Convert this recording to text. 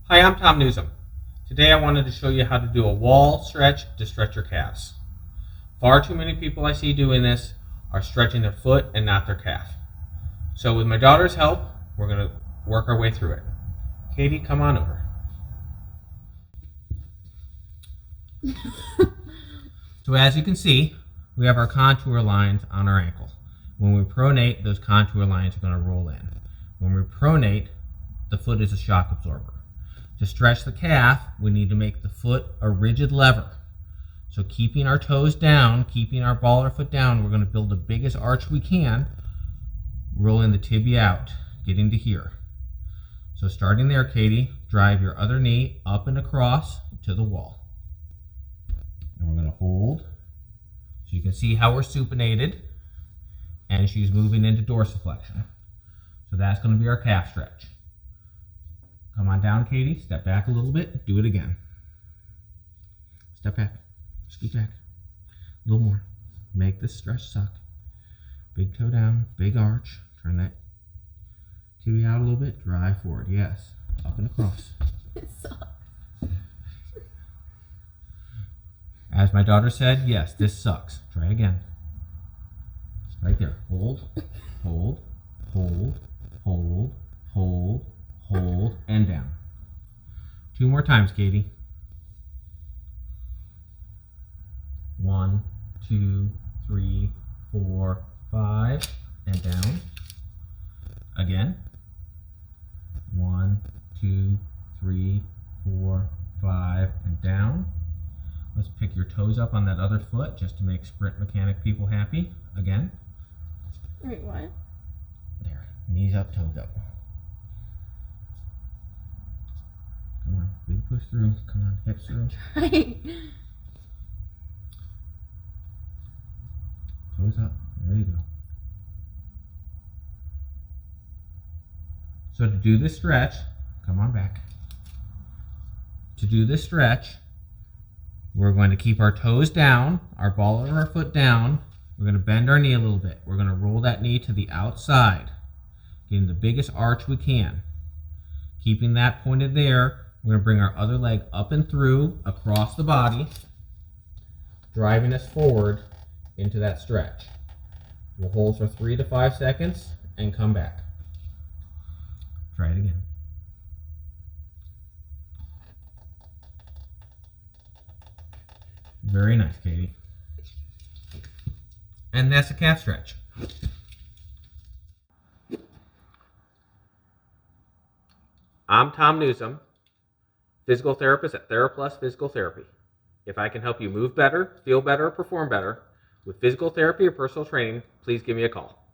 Hi, I'm Tom Newsom. Today I wanted to show you how to do a wall stretch to stretch your calves. Far too many people I see doing this are stretching their foot and not their calf. So with my daughter's help, we're going to work our way through it. Katie, come on over. So as you can see, we have our contour lines on our ankle. When we pronate, those contour lines are going to roll in. When we pronate, the foot is a shock absorber. To stretch the calf, we need to make the foot a rigid lever. So keeping our toes down, keeping our ball or foot down, we're going to build the biggest arch we can, rolling the tibia out, getting to here. So starting there, Katie, drive your other knee up and across to the wall. And we're going to hold. So you can see how we're supinated, and she's moving into dorsiflexion. So that's going to be our calf stretch. Come on down, Katie. Step back a little bit. Do it again. Step back. Scoot back. A little more. Make this stretch suck. Big toe down. Big arch. Turn that tibia out a little bit. Drive forward. Yes. Up and across. It sucks. As my daughter said, yes, this sucks. Try it again. Right there. Hold. Hold. Hold. Hold. Hold. Hold, and down. 2 more times, Katie. 1, 2, 3, 4, 5, and down. Again. 1, 2, 3, 4, 5, and down. Let's pick your toes up on that other foot just to make sprint mechanic people happy. Again. Wait, what? There. Knees up, toes up. Come on, big push through. Come on, hips through. Toes up. There you go. So to do this stretch, come on back. To do this stretch, we're going to keep our toes down, our ball of our foot down. We're going to bend our knee a little bit. We're going to roll that knee to the outside, getting the biggest arch we can. Keeping that pointed there. We're going to bring our other leg up and through, across the body, driving us forward into that stretch. We'll hold for 3 to 5 seconds and come back. Try it again. Very nice, Katie. And that's a calf stretch. I'm Tom Newsom, physical therapist at TheraPlus Physical Therapy. If I can help you move better, feel better, perform better with physical therapy or personal training, please give me a call.